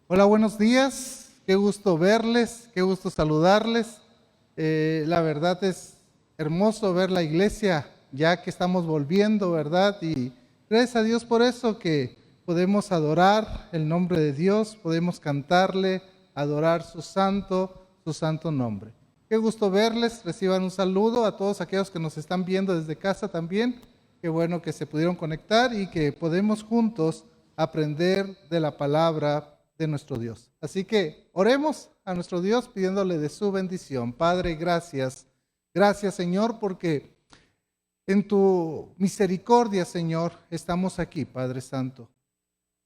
Hola, buenos días. Qué gusto verles, qué gusto saludarles. La verdad es hermoso ver la iglesia ya que estamos volviendo, ¿verdad? Y gracias a Dios por eso que podemos adorar el nombre de Dios, podemos cantarle, adorar su santo nombre. Qué gusto verles. Reciban un saludo a todos aquellos que nos están viendo desde casa también. Qué bueno que se pudieron conectar y que podemos juntos aprender de la palabra de nuestro Dios. Así que oremos a nuestro Dios pidiéndole de su bendición. Padre, gracias. Gracias, Señor, porque en tu misericordia, Señor, estamos aquí, Padre Santo.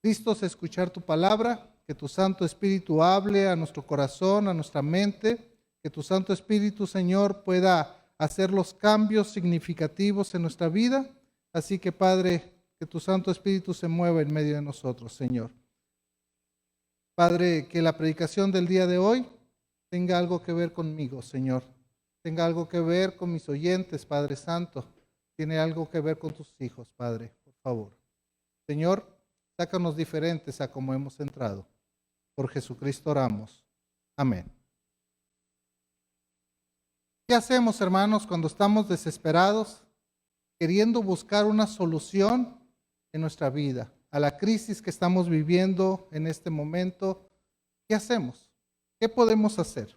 Listos a escuchar tu palabra, que tu Santo Espíritu hable a nuestro corazón, a nuestra mente, que tu Santo Espíritu, Señor, pueda hacer los cambios significativos en nuestra vida. Así que, Padre, que tu Santo Espíritu se mueva en medio de nosotros, Señor. Padre, que la predicación del día de hoy tenga algo que ver conmigo, Señor. Tenga algo que ver con mis oyentes, Padre Santo. Tiene algo que ver con tus hijos, Padre, por favor. Señor, sácanos diferentes a como hemos entrado. Por Jesucristo oramos. Amén. ¿Qué hacemos, hermanos, cuando estamos desesperados, queriendo buscar una solución en nuestra vida, a la crisis que estamos viviendo en este momento? ¿Qué hacemos? ¿Qué podemos hacer?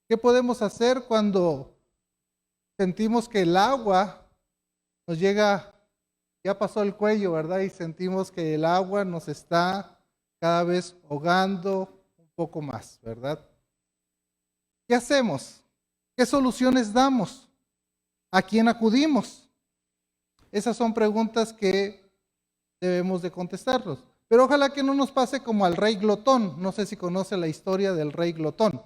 ¿Qué podemos hacer cuando sentimos que el agua nos llega, ya pasó el cuello, ¿verdad? Y sentimos que el agua nos está cada vez ahogando un poco más, ¿verdad? ¿Qué hacemos? ¿Qué soluciones damos? ¿A quién acudimos? Esas son preguntas que debemos de contestarnos. Pero ojalá que no nos pase como al rey glotón. No sé si conoce la historia del rey glotón.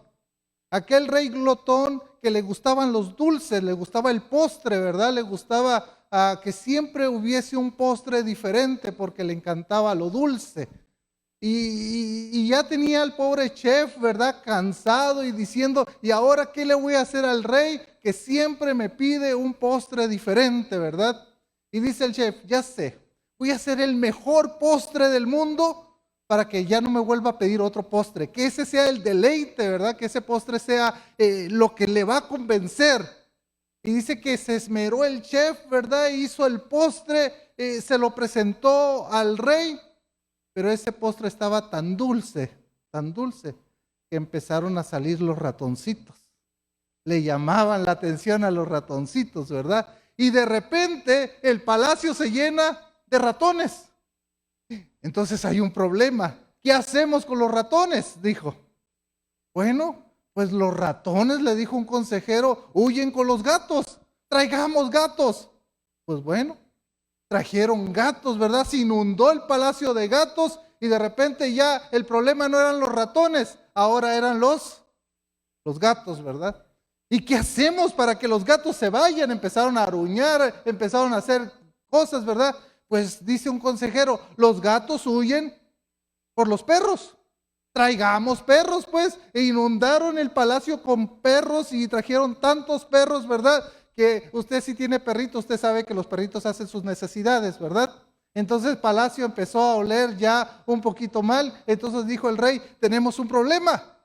Aquel rey glotón que le gustaban los dulces, le gustaba el postre, ¿verdad? Le gustaba que siempre hubiese un postre diferente porque le encantaba lo dulce. Y ya tenía al pobre chef, ¿verdad? Cansado y diciendo, ¿y ahora qué le voy a hacer al rey que siempre me pide un postre diferente, ¿verdad? Y dice el chef, ya sé, voy a hacer el mejor postre del mundo para que ya no me vuelva a pedir otro postre. Que ese sea el deleite, ¿verdad? Que ese postre sea lo que le va a convencer. Y dice que se esmeró el chef, ¿verdad? Hizo el postre, se lo presentó al rey. Pero ese postre estaba tan dulce, que empezaron a salir los ratoncitos. Le llamaban la atención a los ratoncitos, ¿verdad? Y de repente el palacio se llena de ratones. Entonces hay un problema. ¿Qué hacemos con los ratones? Dijo. Bueno, pues los ratones, le dijo un consejero, huyen con los gatos. Traigamos gatos. Pues bueno, trajeron gatos, ¿verdad? Se inundó el palacio de gatos y de repente ya el problema no eran los ratones, ahora eran los gatos, ¿verdad? ¿Y qué hacemos para que los gatos se vayan? Empezaron a aruñar, empezaron a hacer cosas, ¿verdad? Pues dice un consejero, los gatos huyen por los perros. Traigamos perros, pues, e inundaron el palacio con perros y trajeron tantos perros, ¿verdad? Que usted si tiene perritos, usted sabe que los perritos hacen sus necesidades, ¿verdad? Entonces el palacio empezó a oler ya un poquito mal. Entonces dijo el rey, tenemos un problema.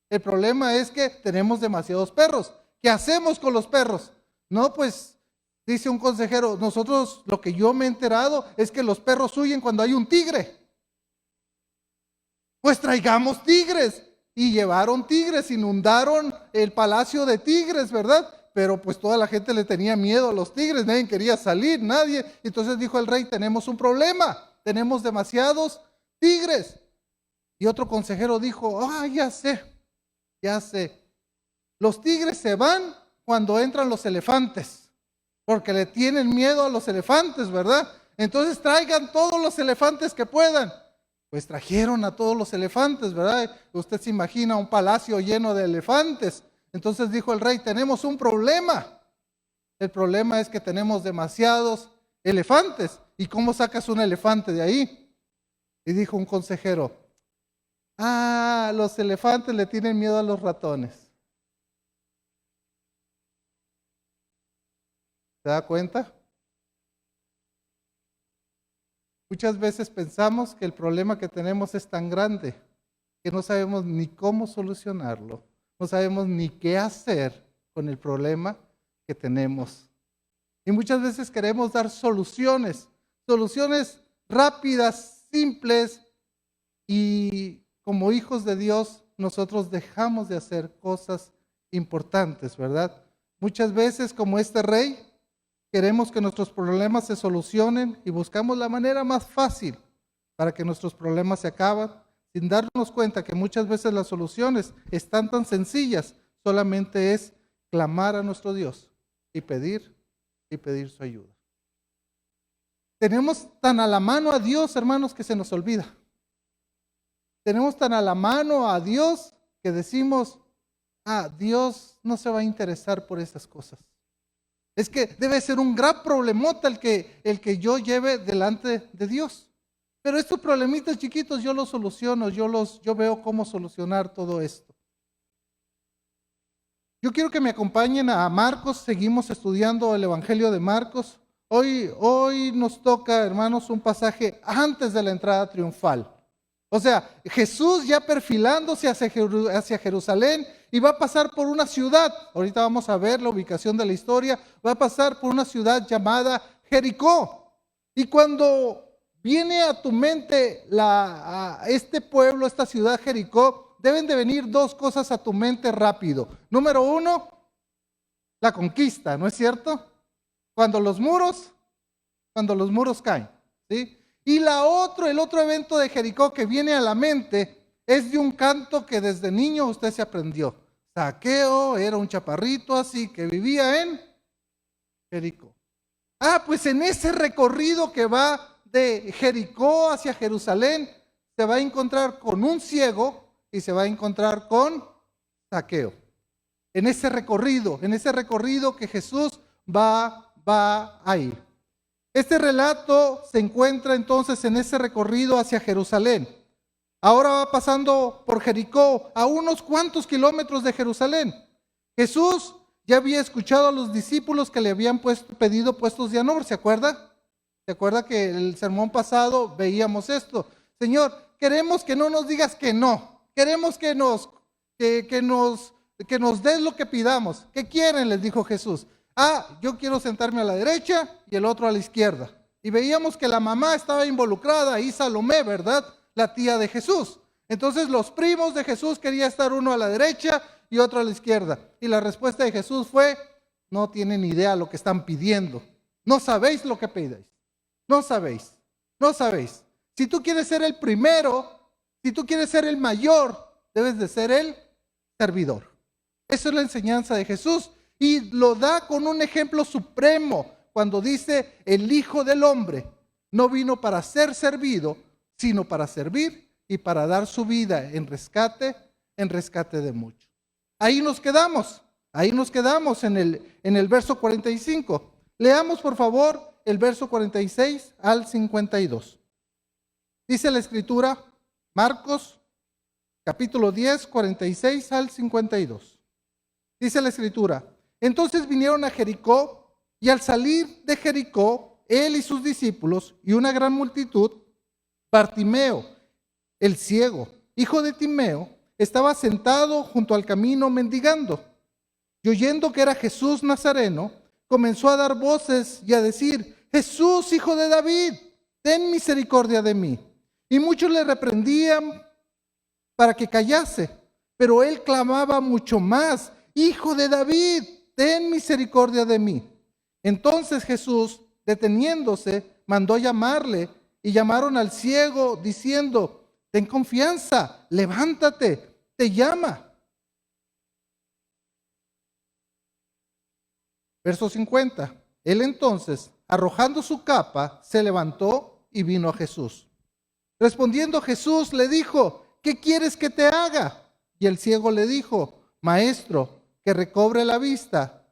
El problema es que tenemos demasiados perros. ¿Qué hacemos con los perros? No, pues, dice un consejero, nosotros lo que yo me he enterado es que los perros huyen cuando hay un tigre. Pues traigamos tigres. Y llevaron tigres, inundaron el palacio de tigres, ¿verdad? Pero pues toda la gente le tenía miedo a los tigres, nadie quería salir, nadie. Entonces dijo el rey, tenemos un problema, tenemos demasiados tigres. Y otro consejero dijo, ya sé. Los tigres se van cuando entran los elefantes, porque le tienen miedo a los elefantes, ¿verdad? Entonces traigan todos los elefantes que puedan. Pues trajeron a todos los elefantes, ¿verdad? Usted se imagina un palacio lleno de elefantes. Entonces dijo el rey, tenemos un problema. El problema es que tenemos demasiados elefantes. ¿Y cómo sacas un elefante de ahí? Y dijo un consejero, los elefantes le tienen miedo a los ratones. ¿Se da cuenta? Muchas veces pensamos que el problema que tenemos es tan grande que no sabemos ni cómo solucionarlo, no sabemos ni qué hacer con el problema que tenemos. Y muchas veces queremos dar soluciones rápidas, simples, y como hijos de Dios nosotros dejamos de hacer cosas importantes, ¿verdad? Muchas veces, como este rey, queremos que nuestros problemas se solucionen y buscamos la manera más fácil para que nuestros problemas se acaben, sin darnos cuenta que muchas veces las soluciones están tan sencillas, solamente es clamar a nuestro Dios y pedir su ayuda. Tenemos tan a la mano a Dios, hermanos, que se nos olvida. Tenemos tan a la mano a Dios que decimos, Dios no se va a interesar por esas cosas. Es que debe ser un gran problemota el que yo lleve delante de Dios. Pero estos problemitas chiquitos yo los soluciono, yo veo cómo solucionar todo esto. Yo quiero que me acompañen a Marcos, seguimos estudiando el Evangelio de Marcos. Hoy nos toca, hermanos, un pasaje antes de la entrada triunfal. O sea, Jesús ya perfilándose hacia Jerusalén y va a pasar por una ciudad. Ahorita vamos a ver la ubicación de la historia. Va a pasar por una ciudad llamada Jericó. Y cuando viene a tu mente este pueblo, esta ciudad Jericó, deben de venir dos cosas a tu mente rápido. Número uno, la conquista, ¿no es cierto? Cuando los muros caen, ¿sí? Y el otro evento de Jericó que viene a la mente es de un canto que desde niño usted se aprendió. Zaqueo era un chaparrito así que vivía en Jericó. Pues en ese recorrido que va de Jericó hacia Jerusalén, se va a encontrar con un ciego y se va a encontrar con Zaqueo. En ese recorrido que Jesús va a ir. Este relato se encuentra entonces en ese recorrido hacia Jerusalén. Ahora va pasando por Jericó, a unos cuantos kilómetros de Jerusalén. Jesús ya había escuchado a los discípulos que le habían pedido puestos de honor, ¿se acuerda? ¿Se acuerda que el sermón pasado veíamos esto? Señor, queremos que no nos digas que no. Queremos que nos des lo que pidamos. ¿Qué quieren?, les dijo Jesús. Yo quiero sentarme a la derecha y el otro a la izquierda. Y veíamos que la mamá estaba involucrada, ahí Salomé, ¿verdad? La tía de Jesús. Entonces los primos de Jesús querían estar uno a la derecha y otro a la izquierda. Y la respuesta de Jesús fue, no tienen idea lo que están pidiendo. No sabéis lo que pidáis. No sabéis. Si tú quieres ser el primero, si tú quieres ser el mayor, debes de ser el servidor. Esa es la enseñanza de Jesús. Y lo da con un ejemplo supremo cuando dice, el Hijo del Hombre no vino para ser servido, sino para servir y para dar su vida en rescate de muchos. Ahí nos quedamos en el verso 45. Leamos por favor el verso 46 al 52. Dice la Escritura, Marcos capítulo 10, 46 al 52. Dice la Escritura, entonces vinieron a Jericó, y al salir de Jericó, él y sus discípulos y una gran multitud, Bartimeo, el ciego, hijo de Timeo, estaba sentado junto al camino mendigando. Y oyendo que era Jesús Nazareno, comenzó a dar voces y a decir, Jesús, hijo de David, ten misericordia de mí. Y muchos le reprendían para que callase, pero él clamaba mucho más, Hijo de David, ten misericordia de mí. Entonces Jesús, deteniéndose, mandó llamarle, y llamaron al ciego diciendo, ten confianza, levántate, te llama. Verso 50. Él entonces, arrojando su capa, se levantó y vino a Jesús. Respondiendo Jesús le dijo, ¿qué quieres que te haga? Y el ciego le dijo, Maestro, que recobre la vista.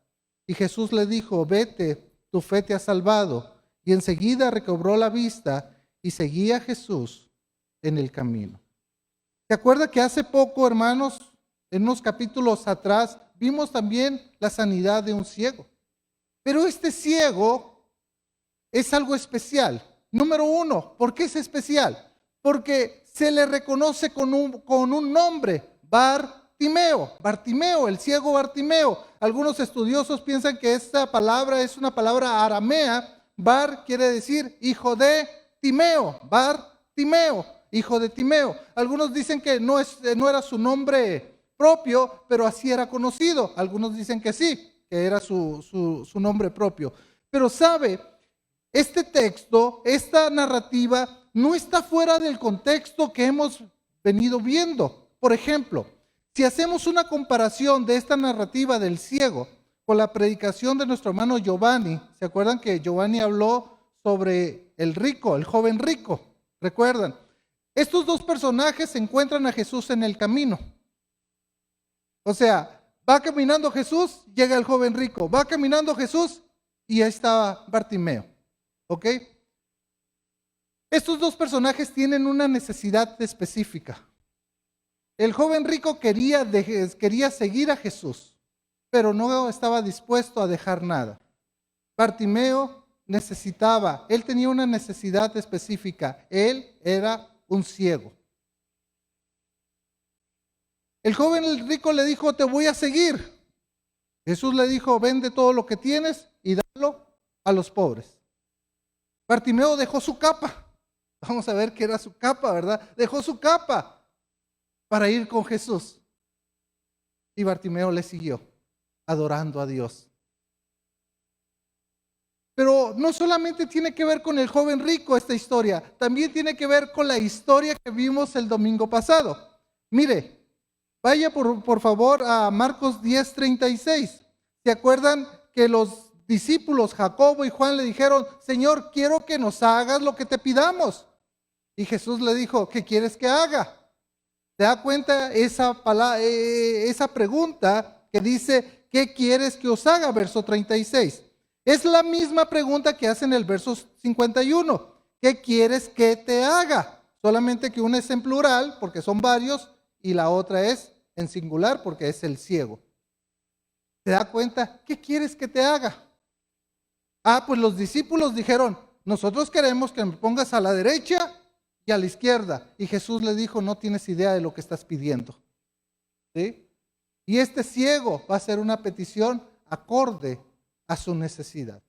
Y Jesús le dijo, vete, tu fe te ha salvado. Y enseguida recobró la vista y seguía a Jesús en el camino. ¿Se acuerda que hace poco, hermanos, en unos capítulos atrás, vimos también la sanidad de un ciego? Pero este ciego es algo especial. Número uno, ¿por qué es especial? Porque se le reconoce con un nombre, Bartimeo, el ciego Bartimeo. Algunos estudiosos piensan que esta palabra es una palabra aramea. Bar quiere decir hijo de Timeo, Bartimeo, hijo de Timeo. Algunos dicen que no era su nombre propio, pero así era conocido. Algunos dicen que sí, que era su nombre propio. Pero sabe, este texto, esta narrativa, no está fuera del contexto que hemos venido viendo. Por ejemplo, si hacemos una comparación de esta narrativa del ciego con la predicación de nuestro hermano Giovanni, ¿se acuerdan que Giovanni habló sobre el rico, el joven rico? ¿Recuerdan? Estos dos personajes encuentran a Jesús en el camino. O sea, va caminando Jesús, llega el joven rico. Va caminando Jesús y ahí está Bartimeo. ¿Ok? Estos dos personajes tienen una necesidad específica. El joven rico quería seguir a Jesús, pero no estaba dispuesto a dejar nada. Bartimeo él tenía una necesidad específica. Él era un ciego. El joven rico le dijo, te voy a seguir. Jesús le dijo, vende todo lo que tienes y dalo a los pobres. Bartimeo dejó su capa. Vamos a ver qué era su capa, ¿verdad? Dejó su capa para ir con Jesús. Y Bartimeo le siguió, adorando a Dios. Pero no solamente tiene que ver con el joven rico esta historia, también tiene que ver con la historia que vimos el domingo pasado. Mire, vaya por favor a Marcos 10:36. ¿Se acuerdan que los discípulos Jacobo y Juan le dijeron, Señor, quiero que nos hagas lo que te pidamos? Y Jesús le dijo, ¿qué quieres que haga? ¿Te da cuenta esa pregunta que dice, ¿qué quieres que os haga? Verso 36. Es la misma pregunta que hace en el verso 51. ¿Qué quieres que te haga? Solamente que una es en plural, porque son varios, y la otra es en singular, porque es el ciego. ¿Te da cuenta? ¿Qué quieres que te haga? Pues los discípulos dijeron, nosotros queremos que me pongas a la derecha y a la izquierda. Y Jesús le dijo, no tienes idea de lo que estás pidiendo. ¿Sí? Y este ciego va a hacer una petición acorde a su necesidad.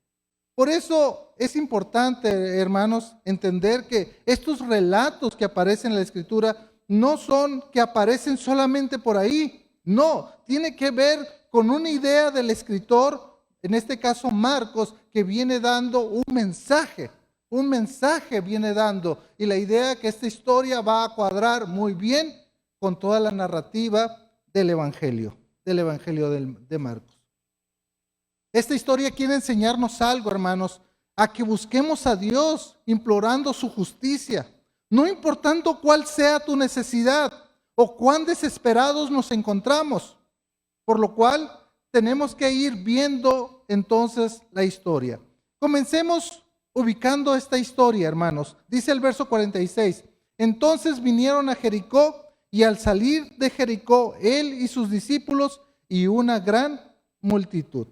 Por eso es importante, hermanos, entender que estos relatos que aparecen en la Escritura no son que aparecen solamente por ahí. No, tiene que ver con una idea del escritor, en este caso Marcos, que viene dando un mensaje viene dando, y la idea es que esta historia va a cuadrar muy bien con toda la narrativa del Evangelio de Marcos. Esta historia quiere enseñarnos algo, hermanos, a que busquemos a Dios implorando su justicia, no importando cuál sea tu necesidad o cuán desesperados nos encontramos, por lo cual tenemos que ir viendo entonces la historia. Comencemos ubicando esta historia, hermanos. Dice el verso 46, entonces vinieron a Jericó y al salir de Jericó, él y sus discípulos y una gran multitud.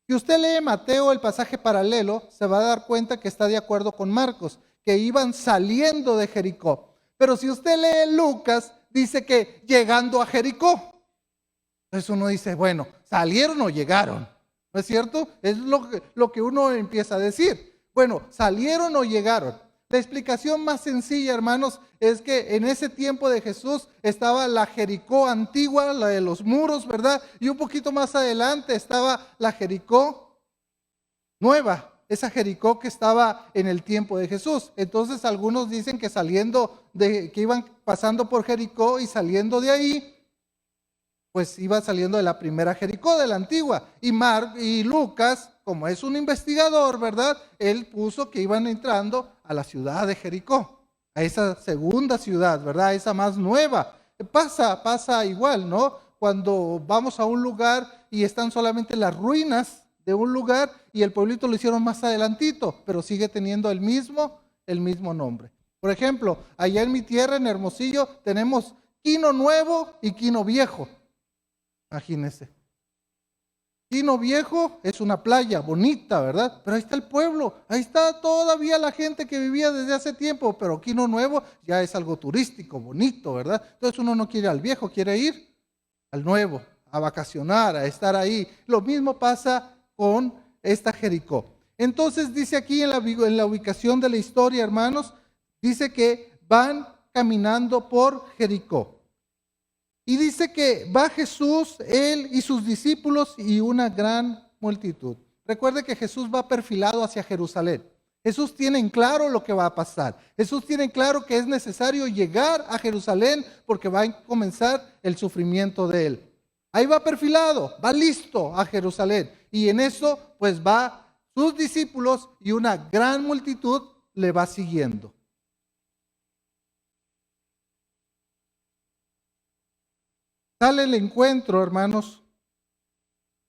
Si usted lee Mateo, el pasaje paralelo, se va a dar cuenta que está de acuerdo con Marcos, que iban saliendo de Jericó. Pero si usted lee Lucas, dice que llegando a Jericó. Entonces uno dice, bueno, ¿salieron o llegaron? ¿No es cierto? Es lo que uno empieza a decir. Bueno, ¿salieron o llegaron? La explicación más sencilla, hermanos, es que en ese tiempo de Jesús estaba la Jericó antigua, la de los muros, ¿verdad? Y un poquito más adelante estaba la Jericó nueva, esa Jericó que estaba en el tiempo de Jesús. Entonces algunos dicen que que iban pasando por Jericó y saliendo de ahí, pues iba saliendo de la primera Jericó, de la antigua. Y Lucas, como es un investigador, ¿verdad? Él puso que iban entrando a la ciudad de Jericó, a esa segunda ciudad, ¿verdad? Esa más nueva. Pasa igual, ¿no? Cuando vamos a un lugar y están solamente las ruinas de un lugar y el pueblito lo hicieron más adelantito, pero sigue teniendo el mismo nombre. Por ejemplo, allá en mi tierra, en Hermosillo, tenemos Quino Nuevo y Quino Viejo. Imagínense. Quino Viejo es una playa bonita, ¿verdad? Pero ahí está el pueblo, ahí está todavía la gente que vivía desde hace tiempo, pero Quino Nuevo ya es algo turístico, bonito, ¿verdad? Entonces uno no quiere ir al viejo, quiere ir al nuevo, a vacacionar, a estar ahí. Lo mismo pasa con esta Jericó. Entonces dice aquí en la ubicación de la historia, hermanos, dice que van caminando por Jericó. Y dice que va Jesús, él y sus discípulos y una gran multitud. Recuerde que Jesús va perfilado hacia Jerusalén. Jesús tiene en claro lo que va a pasar. Jesús tiene en claro que es necesario llegar a Jerusalén porque va a comenzar el sufrimiento de él. Ahí va perfilado, va listo a Jerusalén. Y en eso pues va sus discípulos y una gran multitud le va siguiendo. Sale el encuentro, hermanos,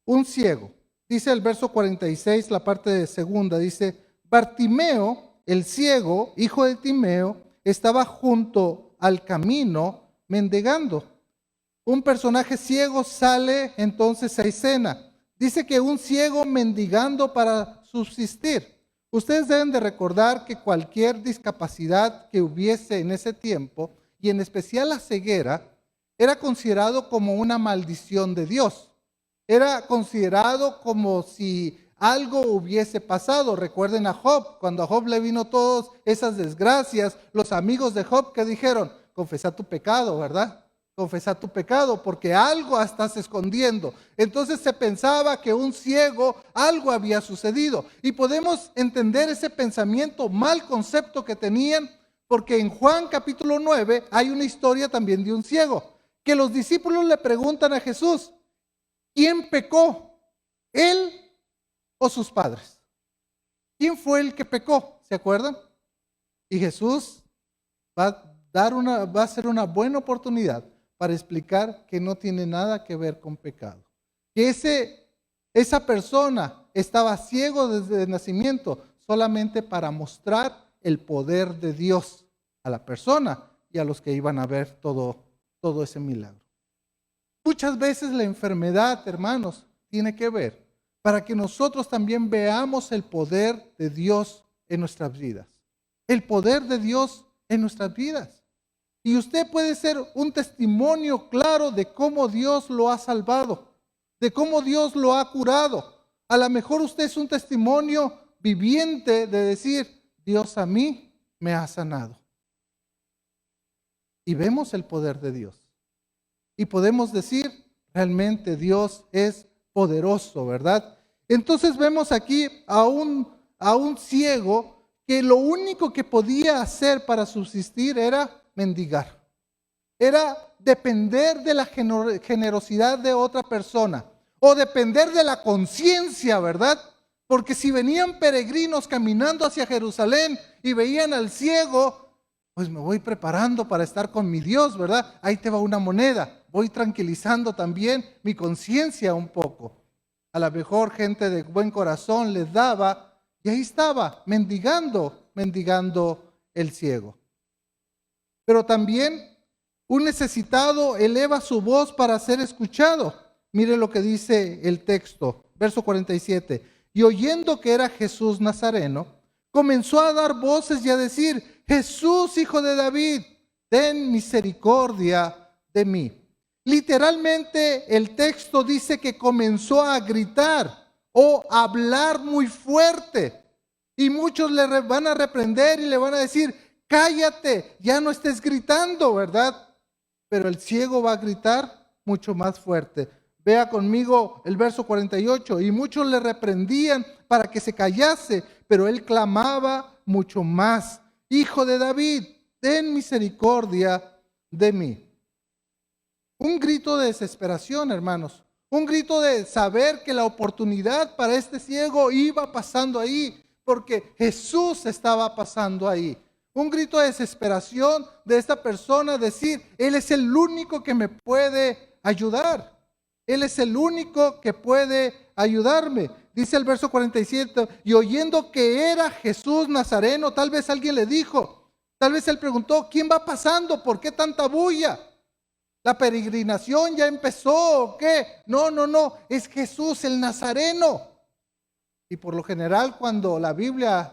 un ciego. Dice el verso 46, la parte segunda, dice, Bartimeo, el ciego, hijo de Timeo, estaba junto al camino mendigando. Un personaje ciego sale entonces a escena. Dice que un ciego mendigando para subsistir. Ustedes deben de recordar que cualquier discapacidad que hubiese en ese tiempo, y en especial la ceguera, era considerado como una maldición de Dios. Era considerado como si algo hubiese pasado. Recuerden a Job, cuando a Job le vino todas esas desgracias, los amigos de Job que dijeron, confesa tu pecado, ¿verdad? Confesa tu pecado porque algo estás escondiendo. Entonces se pensaba que un ciego, algo había sucedido. Y podemos entender ese pensamiento, mal concepto que tenían, porque en Juan capítulo 9 hay una historia también de un ciego, que los discípulos le preguntan a Jesús, ¿quién pecó? ¿Él o sus padres? ¿Quién fue el que pecó? ¿Se acuerdan? Y Jesús va a ser una buena oportunidad para explicar que no tiene nada que ver con pecado. Que esa persona estaba ciego desde el nacimiento solamente para mostrar el poder de Dios a la persona y a los que iban a ver todo ese milagro. Muchas veces la enfermedad, hermanos, tiene que ver para que nosotros también veamos el poder de Dios en nuestras vidas. El poder de Dios en nuestras vidas. Y usted puede ser un testimonio claro de cómo Dios lo ha salvado, de cómo Dios lo ha curado. A lo mejor usted es un testimonio viviente de decir, Dios a mí me ha sanado. Y vemos el poder de Dios. Y podemos decir, realmente Dios es poderoso, ¿verdad? Entonces vemos aquí a un ciego que lo único que podía hacer para subsistir era mendigar. Era depender de la generosidad de otra persona o depender de la conciencia, ¿verdad? Porque si venían peregrinos caminando hacia Jerusalén y veían al ciego, pues me voy preparando para estar con mi Dios, ¿verdad? Ahí te va una moneda. Voy tranquilizando también mi conciencia un poco. A lo mejor gente de buen corazón les daba y ahí estaba, mendigando el ciego. Pero también un necesitado eleva su voz para ser escuchado. Mire lo que dice el texto, verso 47. Y oyendo que era Jesús Nazareno, comenzó a dar voces y a decir, Jesús, hijo de David, ten misericordia de mí. Literalmente el texto dice que comenzó a gritar o a hablar muy fuerte. Y muchos le van a reprender y le van a decir, cállate, ya no estés gritando, ¿verdad? Pero el ciego va a gritar mucho más fuerte. Vea conmigo el verso 48. Y muchos le reprendían para que se callase, pero él clamaba mucho más. Hijo de David, ten misericordia de mí. Un grito de desesperación, hermanos. Un grito de saber que la oportunidad para este ciego iba pasando ahí, porque Jesús estaba pasando ahí. Un grito de desesperación de esta persona, decir, Él es el único que me puede ayudar. Él es el único que puede ayudarme. Dice el verso 47, y oyendo que era Jesús Nazareno, tal vez alguien le dijo, tal vez él preguntó, ¿quién va pasando? ¿Por qué tanta bulla? ¿La peregrinación ya empezó o qué? No, es Jesús el Nazareno. Y por lo general cuando la Biblia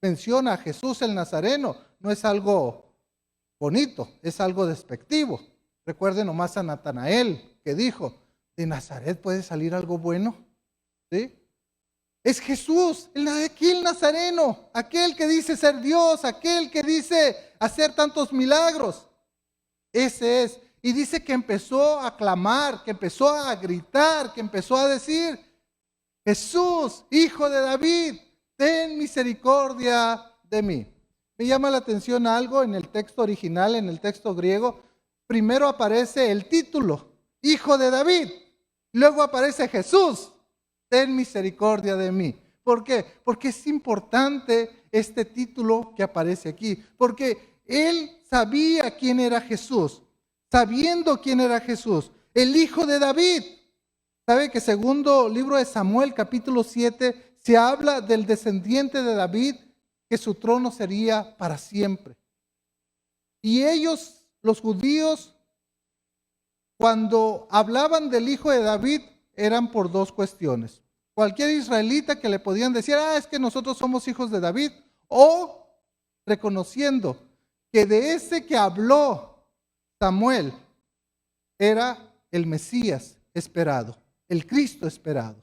menciona a Jesús el Nazareno, no es algo bonito, es algo despectivo. Recuerden nomás a Natanael que dijo, ¿de Nazaret puede salir algo bueno? ¿Sí? Es Jesús, aquel Nazareno, aquel que dice ser Dios, aquel que dice hacer tantos milagros. Ese es. Y dice que empezó a clamar, que empezó a gritar, que empezó a decir, Jesús, hijo de David, ten misericordia de mí. Me llama la atención algo en el texto original, en el texto griego. Primero aparece el título, hijo de David. Luego aparece Jesús, ten misericordia de mí. ¿Por qué? Porque es importante este título que aparece aquí. Porque él sabía quién era Jesús. Sabiendo quién era Jesús, el hijo de David. ¿Sabe que segundo libro de Samuel, capítulo 7, se habla del descendiente de David, que su trono sería para siempre? Y ellos, los judíos, cuando hablaban del hijo de David, eran por dos cuestiones. Cualquier israelita que le podían decir, es que nosotros somos hijos de David, o reconociendo que de ese que habló Samuel era el Mesías esperado, el Cristo esperado.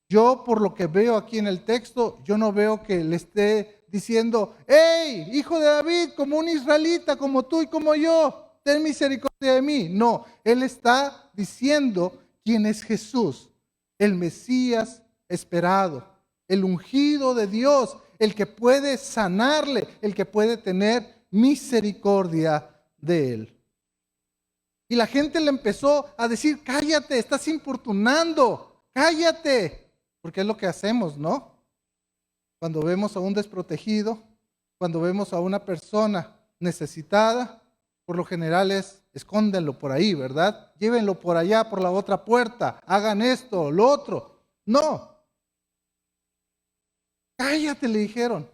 Yo, por lo que veo aquí en el texto, yo no veo que le esté diciendo, hey, hijo de David, como un israelita, como tú y como yo, ten misericordia de mí. No, él está diciendo quién es Jesús, el Mesías esperado, el ungido de Dios, el que puede sanarle, el que puede tener misericordia de él. Y la gente le empezó a decir, cállate, estás importunando, cállate. Porque es lo que hacemos, ¿no? Cuando vemos a un desprotegido, cuando vemos a una persona necesitada, por lo general es, escóndenlo por ahí, ¿verdad? Llévenlo por allá, por la otra puerta, hagan esto, lo otro. No. Cállate, le dijeron.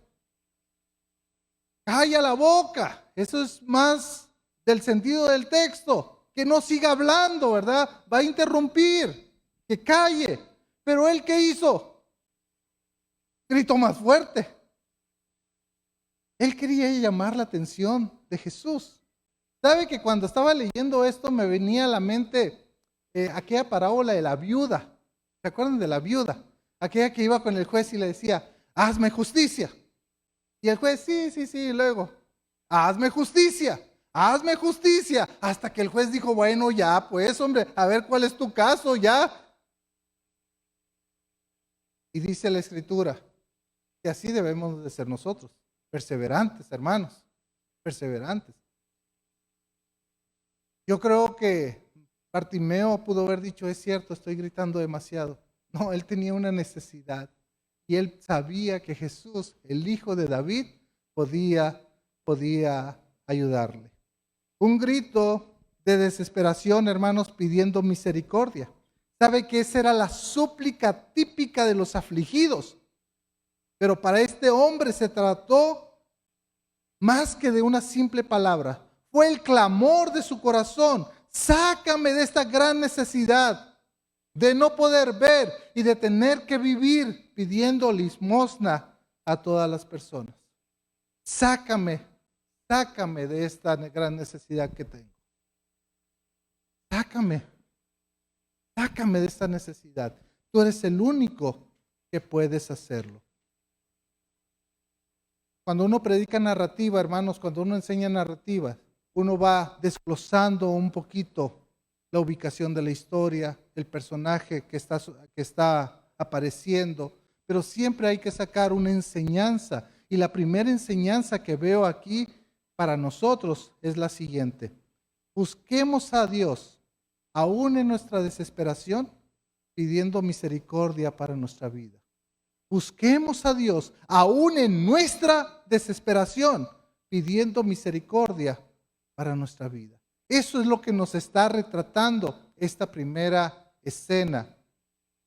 Calla la boca. Eso es más del sentido del texto. Que no siga hablando, ¿verdad? Va a interrumpir, que calle. Pero él, ¿qué hizo? Gritó más fuerte. Él quería llamar la atención de Jesús. ¿Sabe que cuando estaba leyendo esto me venía a la mente aquella parábola de la viuda? ¿Se acuerdan de la viuda? Aquella que iba con el juez y le decía, hazme justicia. Y el juez, sí, y luego, hazme justicia. Hazme justicia, hasta que el juez dijo, bueno, ya, pues, hombre, a ver cuál es tu caso, ya. Y dice la Escritura, que así debemos de ser nosotros, perseverantes, hermanos, perseverantes. Yo creo que Bartimeo pudo haber dicho, es cierto, estoy gritando demasiado. No, él tenía una necesidad, y él sabía que Jesús, el hijo de David, podía ayudarle. Un grito de desesperación, hermanos, pidiendo misericordia. ¿Sabe que esa era la súplica típica de los afligidos? Pero para este hombre se trató más que de una simple palabra. Fue el clamor de su corazón. Sácame de esta gran necesidad de no poder ver y de tener que vivir pidiendo limosna a todas las personas. Sácame de esta gran necesidad que tengo. Sácame de esta necesidad. Tú eres el único que puedes hacerlo. Cuando uno predica narrativa, hermanos, cuando uno enseña narrativa, uno va desglosando un poquito la ubicación de la historia, el personaje que está apareciendo, pero siempre hay que sacar una enseñanza. Y la primera enseñanza que veo aquí para nosotros es la siguiente. Busquemos a Dios, aún en nuestra desesperación, pidiendo misericordia para nuestra vida. Busquemos a Dios, aún en nuestra desesperación, pidiendo misericordia para nuestra vida. Eso es lo que nos está retratando esta primera escena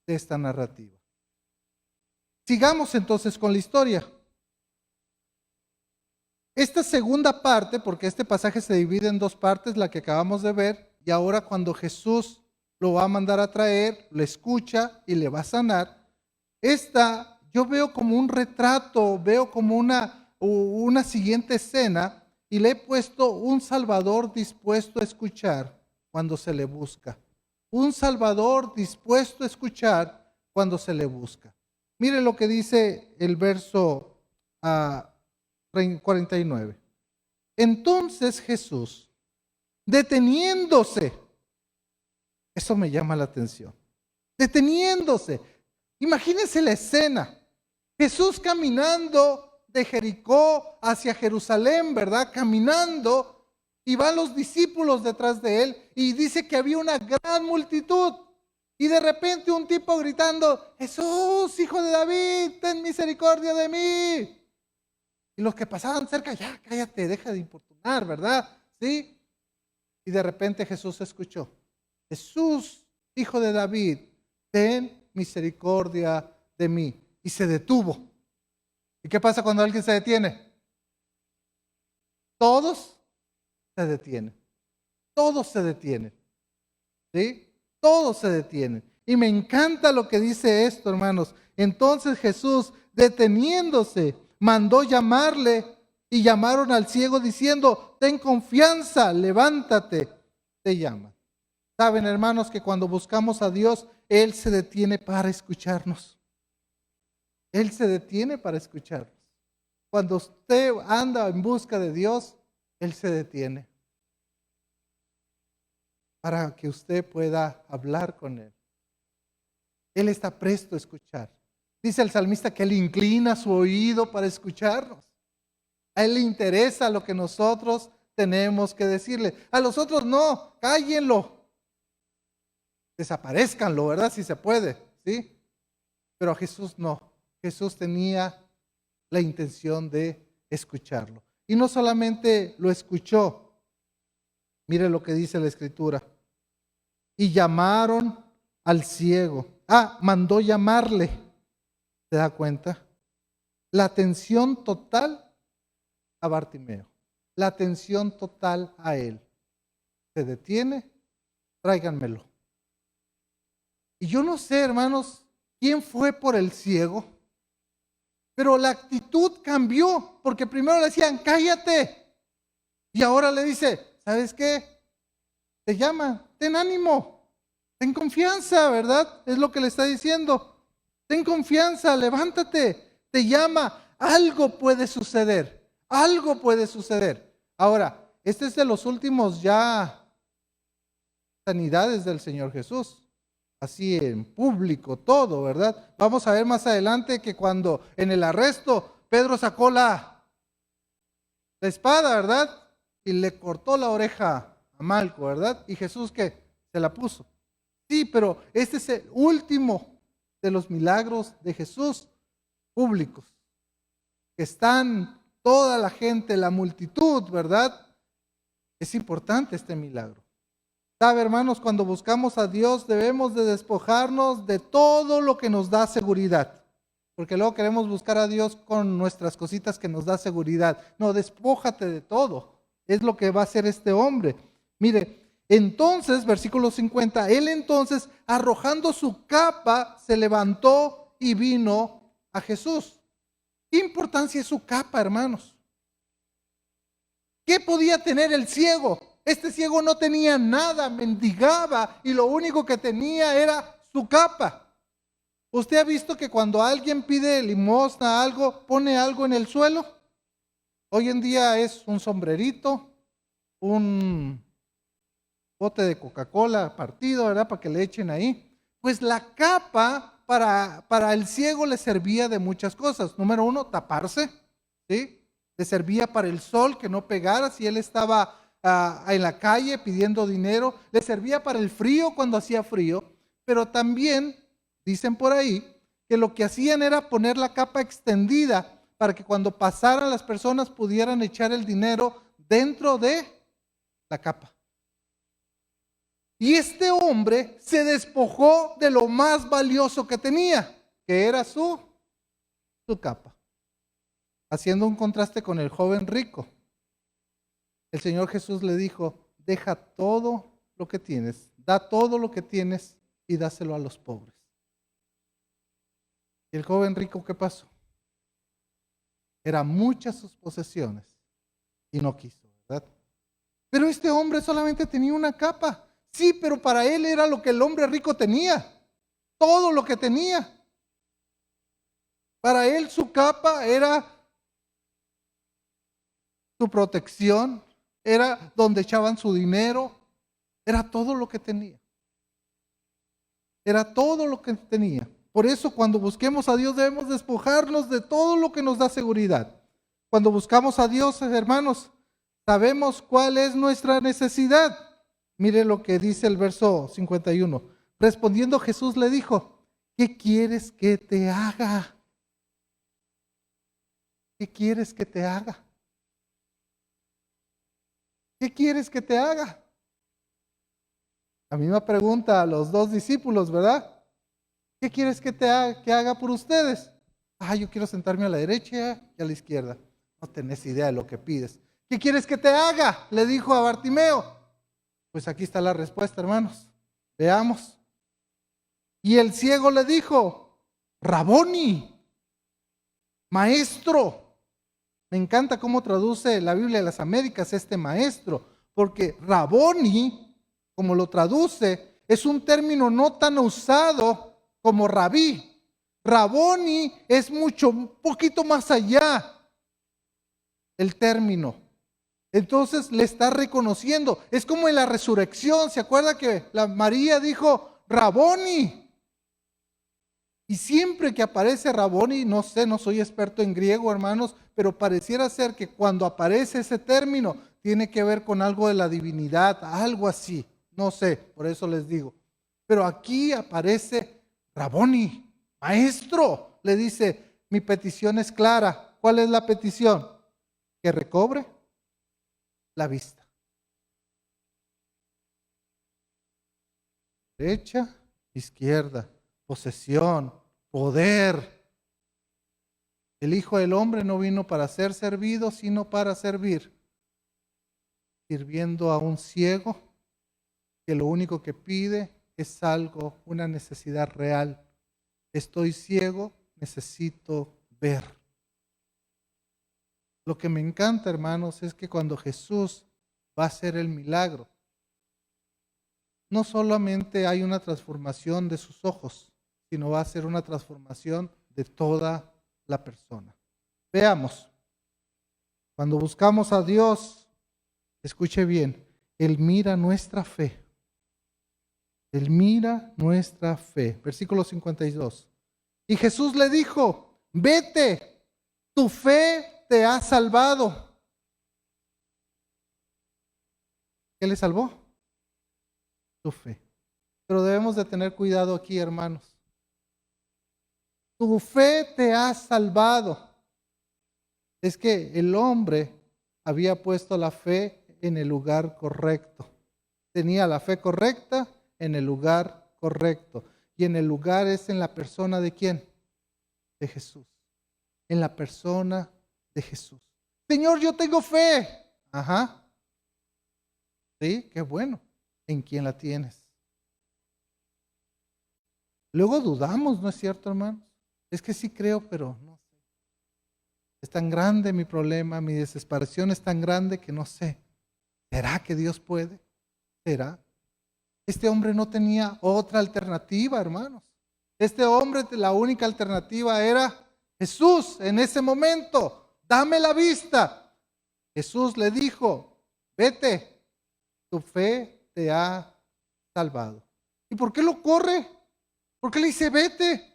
de esta narrativa. Sigamos entonces con la historia. Esta segunda parte, porque este pasaje se divide en dos partes, la que acabamos de ver, y ahora cuando Jesús lo va a mandar a traer, lo escucha y le va a sanar. Esta yo veo como un retrato, veo como una siguiente escena, y le he puesto un Salvador dispuesto a escuchar cuando se le busca. Un Salvador dispuesto a escuchar cuando se le busca. Mire lo que dice el verso 49. Entonces Jesús, deteniéndose, eso me llama la atención, deteniéndose. Imagínense la escena. Jesús caminando de Jericó hacia Jerusalén, ¿verdad? Caminando, y van los discípulos detrás de él, y dice que había una gran multitud. Y de repente un tipo gritando, Jesús, hijo de David, ten misericordia de mí. Y los que pasaban cerca, ya cállate, deja de importunar, ¿verdad? ¿Sí? Y de repente Jesús escuchó, Jesús, hijo de David, ten misericordia de mí. Y se detuvo. ¿Y qué pasa cuando alguien se detiene? Todos se detienen. Todos se detienen. ¿Sí? Todos se detienen. Y me encanta lo que dice esto, hermanos. Entonces Jesús, deteniéndose, mandó llamarle, y llamaron al ciego diciendo, ten confianza, levántate, te llama. Saben, hermanos, que cuando buscamos a Dios, Él se detiene para escucharnos. Él se detiene para escucharnos. Cuando usted anda en busca de Dios, Él se detiene para que usted pueda hablar con Él. Él está presto a escuchar. Dice el salmista que Él inclina su oído para escucharnos. A Él le interesa lo que nosotros tenemos que decirle. A los otros no, cállenlo. Desaparezcanlo, ¿verdad? Si se puede, ¿sí? Pero a Jesús no. Jesús tenía la intención de escucharlo. Y no solamente lo escuchó. Mire lo que dice la Escritura. Y llamaron al ciego. Mandó llamarle. ¿Se da cuenta? La atención total a Bartimeo. La atención total a él. Se detiene, tráiganmelo. Y yo no sé, hermanos, quién fue por el ciego, pero la actitud cambió, porque primero le decían, cállate. Y ahora le dice, ¿sabes qué? Te llama, ten ánimo, ten confianza, ¿verdad? Es lo que le está diciendo. Ten confianza, levántate, te llama, algo puede suceder, algo puede suceder. Ahora, este es de los últimos ya sanidades del Señor Jesús. Así en público, todo, ¿verdad? Vamos a ver más adelante que cuando en el arresto Pedro sacó la espada, ¿verdad? Y le cortó la oreja a Malco, ¿verdad? Y Jesús que se la puso. Sí, pero este es el último de los milagros de Jesús públicos, que están toda la gente, la multitud, ¿verdad? Es importante este milagro. ¿Sabe, hermanos? Cuando buscamos a Dios debemos de despojarnos de todo lo que nos da seguridad. Porque luego queremos buscar a Dios con nuestras cositas que nos da seguridad. No, despójate de todo. Es lo que va a hacer este hombre. Mire, entonces, versículo 50, él entonces, arrojando su capa, se levantó y vino a Jesús. ¿Qué importancia es su capa, hermanos? ¿Qué podía tener el ciego? Este ciego no tenía nada, mendigaba, y lo único que tenía era su capa. ¿Usted ha visto que cuando alguien pide limosna, algo, pone algo en el suelo? Hoy en día es un sombrerito, un bote de Coca-Cola partido, ¿verdad? Para que le echen ahí. Pues la capa para el ciego le servía de muchas cosas. Número uno, taparse, ¿sí? Le servía para el sol, que no pegara si él estaba en la calle pidiendo dinero. Le servía para el frío cuando hacía frío. Pero también, dicen por ahí, que lo que hacían era poner la capa extendida para que cuando pasaran las personas pudieran echar el dinero dentro de la capa. Y este hombre se despojó de lo más valioso que tenía, que era su capa. Haciendo un contraste con el joven rico. El Señor Jesús le dijo, deja todo lo que tienes, da todo lo que tienes y dáselo a los pobres. ¿Y el joven rico qué pasó? Eran muchas sus posesiones y no quiso, ¿verdad? Pero este hombre solamente tenía una capa. Sí, pero para él era lo que el hombre rico tenía, todo lo que tenía. Para él su capa era su protección, era donde echaban su dinero, era todo lo que tenía. Era todo lo que tenía. Por eso cuando busquemos a Dios debemos despojarnos de todo lo que nos da seguridad. Cuando buscamos a Dios, hermanos, sabemos cuál es nuestra necesidad. Mire lo que dice el verso 51. Respondiendo Jesús le dijo, ¿qué quieres que te haga? ¿Qué quieres que te haga? ¿Qué quieres que te haga? La misma pregunta a los dos discípulos, ¿verdad? ¿Qué quieres que que haga por ustedes? Yo quiero sentarme a la derecha y a la izquierda. No tenés idea de lo que pides. ¿Qué quieres que te haga? Le dijo a Bartimeo. Pues aquí está la respuesta, hermanos. Veamos. Y el ciego le dijo, Raboni, maestro. Me encanta cómo traduce la Biblia de las Américas este maestro, porque Raboni, como lo traduce, es un término no tan usado como rabí. Raboni es un poquito más allá el término. Entonces le está reconociendo. Es como en la resurrección. ¿Se acuerda que María dijo Raboni? Y siempre que aparece Raboni, no sé, no soy experto en griego, hermanos, pero pareciera ser que cuando aparece ese término tiene que ver con algo de la divinidad, algo así. No sé, por eso les digo. Pero aquí aparece Raboni, maestro. Le dice, mi petición es clara. ¿Cuál es la petición? Que recobre la vista. Derecha, izquierda, posesión, poder. El Hijo del Hombre no vino para ser servido, sino para servir. Sirviendo a un ciego que lo único que pide es algo, una necesidad real. Estoy ciego, necesito ver. Lo que me encanta, hermanos, es que cuando Jesús va a hacer el milagro, no solamente hay una transformación de sus ojos, sino va a ser una transformación de toda la persona. Veamos, cuando buscamos a Dios, escuche bien, Él mira nuestra fe. Él mira nuestra fe. Versículo 52. Y Jesús le dijo, vete, tu fe te ha salvado. ¿Qué le salvó? Tu fe. Pero debemos de tener cuidado aquí, hermanos. Tu fe te ha salvado. Es que el hombre había puesto la fe en el lugar correcto. Tenía la fe correcta en el lugar correcto. Y en el lugar es en la persona de ¿quién? De Jesús. En la persona de Jesús. Señor, yo tengo fe. Ajá. Sí, qué bueno. ¿En quién la tienes? Luego dudamos, ¿no es cierto, hermanos? Es que sí creo, pero no sé. Es tan grande mi problema, mi desesperación es tan grande que no sé. ¿Será que Dios puede? ¿Será? Este hombre no tenía otra alternativa, hermanos. Este hombre, la única alternativa era Jesús en ese momento. Dame la vista. Jesús le dijo, vete, tu fe te ha salvado. ¿Y por qué lo corre? ¿Por qué le dice vete?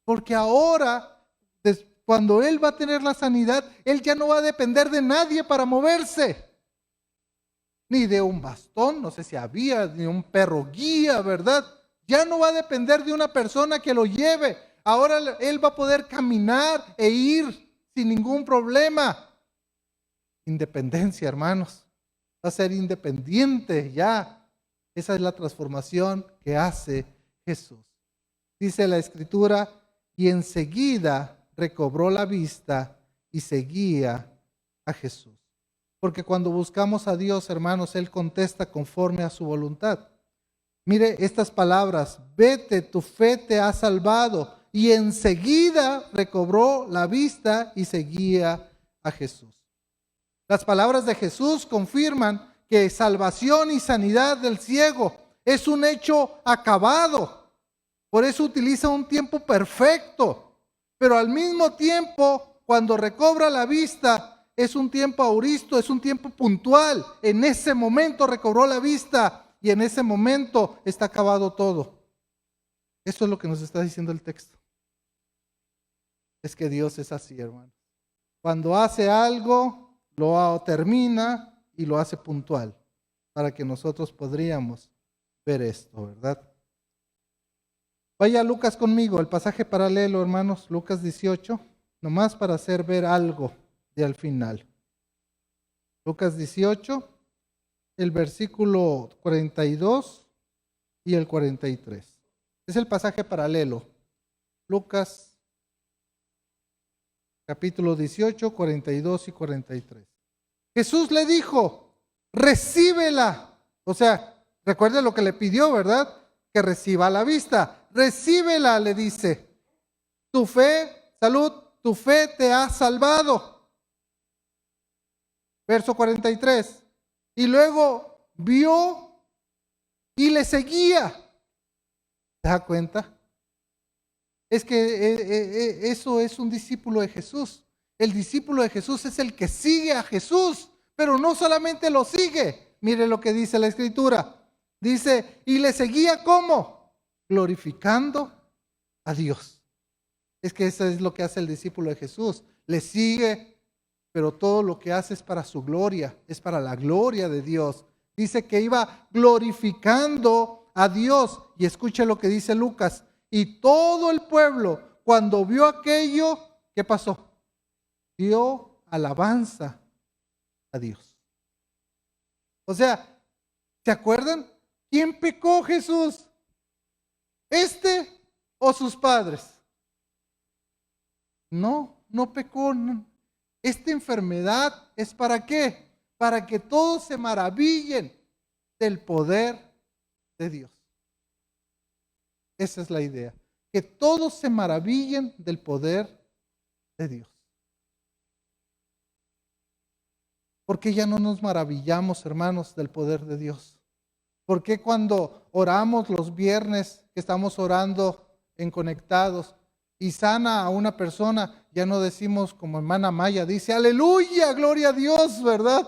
Porque ahora, cuando él va a tener la sanidad, él ya no va a depender de nadie para moverse. Ni de un bastón, no sé si había, ni un perro guía, ¿verdad? Ya no va a depender de una persona que lo lleve. Ahora él va a poder caminar e ir sin ningún problema. Independencia, hermanos. Va a ser independiente ya. Esa es la transformación que hace Jesús. Dice la Escritura, y enseguida recobró la vista y seguía a Jesús. porque cuando buscamos a Dios, hermanos, Él contesta conforme a su voluntad. Mire estas palabras: vete, tu fe te ha salvado. Y enseguida recobró la vista y seguía a Jesús. Las palabras de Jesús confirman que salvación y sanidad del ciego es un hecho acabado. Por eso utiliza un tiempo perfecto. Pero al mismo tiempo, cuando recobra la vista, es un tiempo auristo, es un tiempo puntual. En ese momento recobró la vista y en ese momento está acabado todo. Esto es lo que nos está diciendo el texto. Es que Dios es así, hermano. Cuando hace algo, lo termina y lo hace puntual, para que nosotros podríamos ver esto, ¿verdad? Vaya a Lucas conmigo, el pasaje paralelo, hermanos, Lucas 18, nomás para hacer ver algo de al final. Lucas 18, el versículo 42 y el 43. Es el pasaje paralelo. Lucas capítulo 18, 42 y 43. Jesús le dijo: recíbela. O sea, recuerde lo que le pidió, ¿verdad? Que reciba la vista. Recíbela, le dice. Tu fe, salud, tu fe te ha salvado. Verso 43. Y luego vio y le seguía. ¿Se da cuenta? Es que eso es un discípulo de Jesús. El discípulo de Jesús es el que sigue a Jesús, pero no solamente lo sigue. Mire lo que dice la Escritura. Dice, y le seguía ¿cómo? Glorificando a Dios. Es que eso es lo que hace el discípulo de Jesús. Le sigue, pero todo lo que hace es para su gloria, es para la gloria de Dios. Dice que iba glorificando a Dios. Y escuche lo que dice Lucas. Y todo el pueblo, cuando vio aquello, ¿qué pasó? Dio alabanza a Dios. O sea, ¿se acuerdan? ¿Quién pecó, Jesús? ¿Este o sus padres? No pecó. No. Esta enfermedad es ¿para qué? Para que todos se maravillen del poder de Dios. Esa es la idea, que todos se maravillen del poder de Dios. ¿Por qué ya no nos maravillamos, hermanos, del poder de Dios? ¿Por qué cuando oramos los viernes, que estamos orando en Conectados, y sana a una persona, ya no decimos como hermana Maya, dice, aleluya, gloria a Dios, ¿verdad?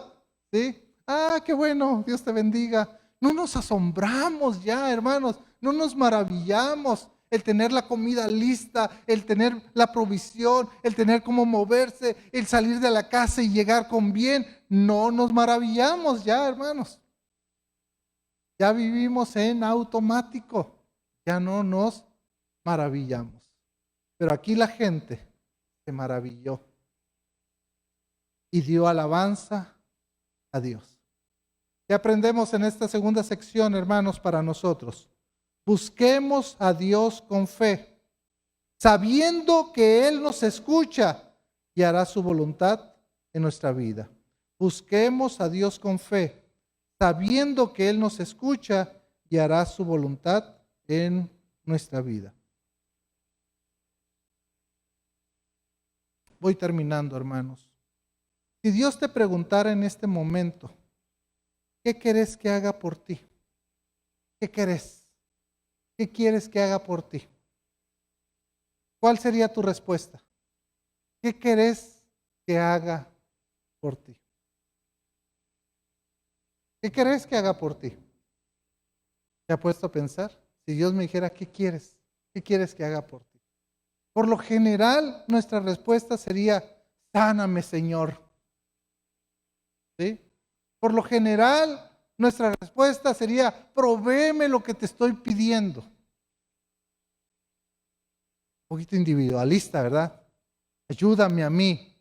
¿Sí? Ah, qué bueno, Dios te bendiga. No nos asombramos ya, hermanos, no nos maravillamos el tener la comida lista, el tener la provisión, el tener cómo moverse, el salir de la casa y llegar con bien. No nos maravillamos ya, hermanos. Ya vivimos en automático, ya no nos maravillamos. Pero aquí la gente se maravilló y dio alabanza a Dios. ¿Qué aprendemos en esta segunda sección, hermanos, para nosotros? Busquemos a Dios con fe, sabiendo que Él nos escucha y hará su voluntad en nuestra vida. Busquemos a Dios con fe, sabiendo que Él nos escucha y hará su voluntad en nuestra vida. Voy terminando, hermanos. Si Dios te preguntara en este momento, ¿qué querés que haga por ti? ¿Qué querés? ¿Qué quieres que haga por ti? ¿Cuál sería tu respuesta? ¿Qué querés que haga por ti? ¿Qué querés que haga por ti? ¿Te ha puesto a pensar? Si Dios me dijera, ¿qué quieres? ¿Qué quieres que haga por ti? Por lo general, nuestra respuesta sería, sáname, Señor. ¿Sí? Por lo general, nuestra respuesta sería, provéeme lo que te estoy pidiendo. Un poquito individualista, ¿verdad? Ayúdame a mí,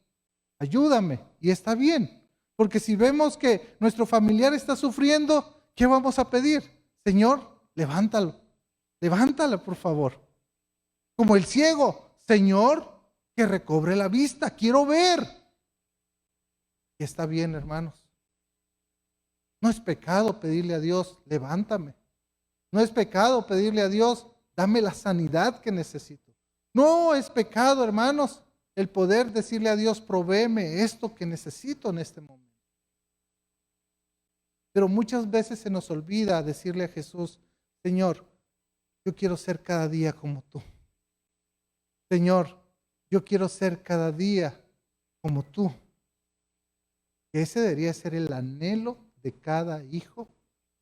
ayúdame. Y está bien, porque si vemos que nuestro familiar está sufriendo, ¿qué vamos a pedir? Señor, levántalo, levántalo, por favor. Como el ciego, Señor, que recobre la vista, quiero ver. Y está bien, hermanos. No es pecado pedirle a Dios, levántame. No es pecado pedirle a Dios, dame la sanidad que necesito. No es pecado, hermanos, el poder decirle a Dios, provéeme esto que necesito en este momento. Pero muchas veces se nos olvida decirle a Jesús, Señor, yo quiero ser cada día como tú. Señor, yo quiero ser cada día como tú. Que ese debería ser el anhelo de cada hijo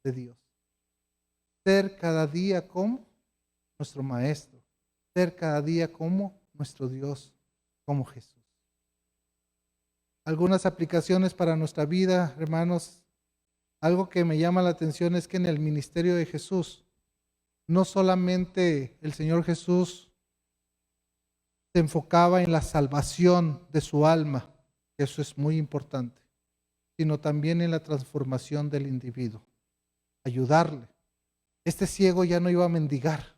de Dios. Ser cada día como nuestro Maestro. Ser cada día como nuestro Dios, como Jesús. Algunas aplicaciones para nuestra vida, hermanos. Algo que me llama la atención es que en el ministerio de Jesús, no solamente el Señor Jesús se enfocaba en la salvación de su alma, eso es muy importante, sino también en la transformación del individuo, ayudarle. Este ciego ya no iba a mendigar,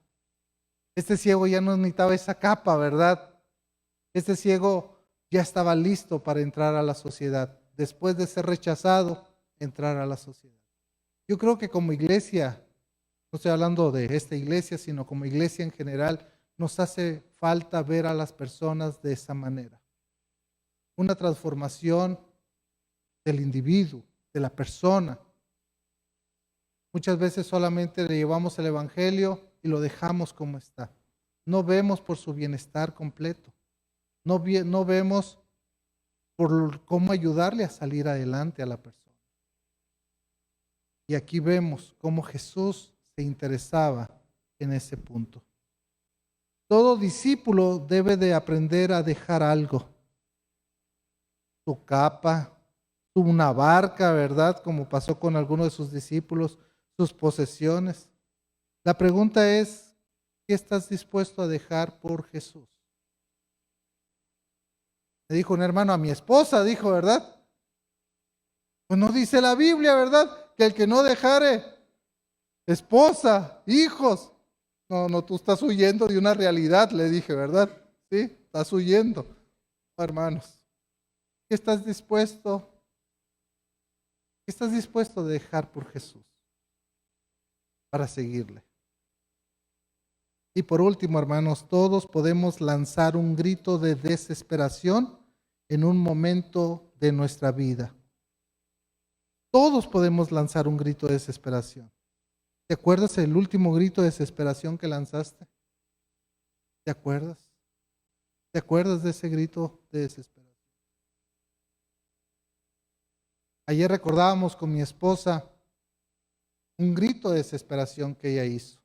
este ciego ya no necesitaba esa capa, ¿verdad? Este ciego ya estaba listo para entrar a la sociedad, después de ser rechazado, entrar a la sociedad. Yo creo que como iglesia, no estoy hablando de esta iglesia, sino como iglesia en general, nos hace falta ver a las personas de esa manera. Una transformación del individuo, de la persona. Muchas veces solamente le llevamos el evangelio y lo dejamos como está. No vemos por su bienestar completo. No vemos por cómo ayudarle a salir adelante a la persona. Y aquí vemos cómo Jesús se interesaba en ese punto. Todo discípulo debe de aprender a dejar algo. Su capa, una barca, ¿verdad? Como pasó con algunos de sus discípulos, sus posesiones. La pregunta es, ¿qué estás dispuesto a dejar por Jesús? Le dijo un hermano a mi esposa, dijo, ¿verdad? Pues no dice la Biblia, ¿verdad? Que el que no dejare esposa, hijos. No, tú estás huyendo de una realidad, le dije, ¿verdad? Sí, estás huyendo. Hermanos, ¿qué estás dispuesto? ¿Qué estás dispuesto a dejar por Jesús para seguirle? Y por último, hermanos, todos podemos lanzar un grito de desesperación en un momento de nuestra vida. Todos podemos lanzar un grito de desesperación. ¿Te acuerdas el último grito de desesperación que lanzaste? ¿Te acuerdas? ¿Te acuerdas de ese grito de desesperación? Ayer recordábamos con mi esposa un grito de desesperación que ella hizo.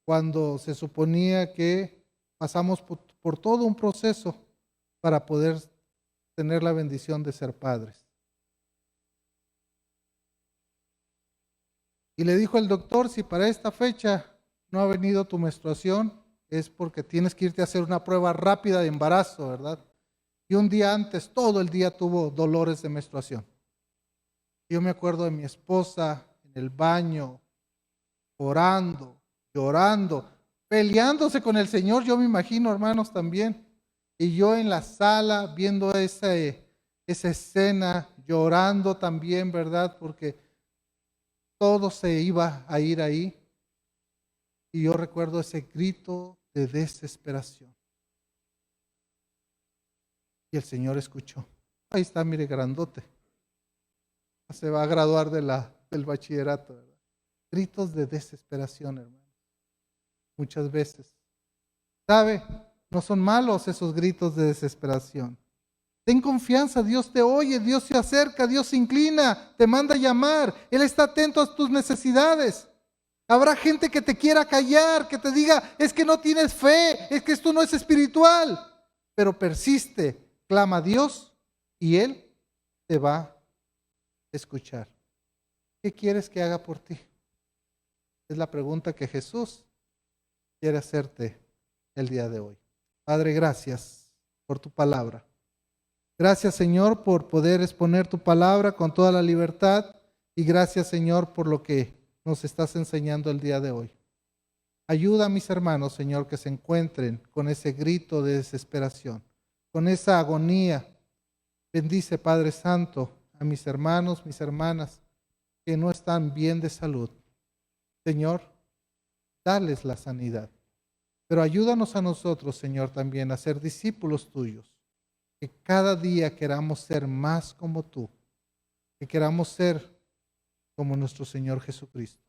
Cuando se suponía que pasamos por todo un proceso para poder tener la bendición de ser padres. Y le dijo el doctor, si para esta fecha no ha venido tu menstruación, es porque tienes que irte a hacer una prueba rápida de embarazo, ¿verdad? Y un día antes, todo el día tuvo dolores de menstruación. Yo me acuerdo de mi esposa en el baño, orando, llorando, peleándose con el Señor, yo me imagino, hermanos, también. Y yo en la sala viendo esa escena, llorando también, ¿verdad? Porque todo se iba a ir ahí. Y yo recuerdo ese grito de desesperación. Y el Señor escuchó. Ahí está, mire, grandote. Se va a graduar del bachillerato, ¿verdad? Gritos de desesperación, hermano. Muchas veces. ¿Sabe? No son malos esos gritos de desesperación. Ten confianza, Dios te oye, Dios se acerca, Dios se inclina, te manda a llamar. Él está atento a tus necesidades. Habrá gente que te quiera callar, que te diga, es que no tienes fe, es que esto no es espiritual. Pero persiste, clama a Dios y Él te va a escuchar. ¿Qué quieres que haga por ti? Es la pregunta que Jesús quiere hacerte el día de hoy. Padre, gracias por tu palabra. Gracias, Señor, por poder exponer tu palabra con toda la libertad. Y gracias, Señor, por lo que nos estás enseñando el día de hoy. Ayuda a mis hermanos, Señor, que se encuentren con ese grito de desesperación, con esa agonía Bendice, Padre Santo, a mis hermanos, mis hermanas que no están bien de salud. Señor, dales la sanidad. Pero ayúdanos a nosotros, Señor, también a ser discípulos tuyos. Que cada día queramos ser más como tú. Que queramos ser como nuestro Señor Jesucristo.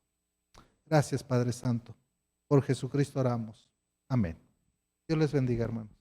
Gracias, Padre Santo. Por Jesucristo oramos. Amén. Dios les bendiga, hermanos.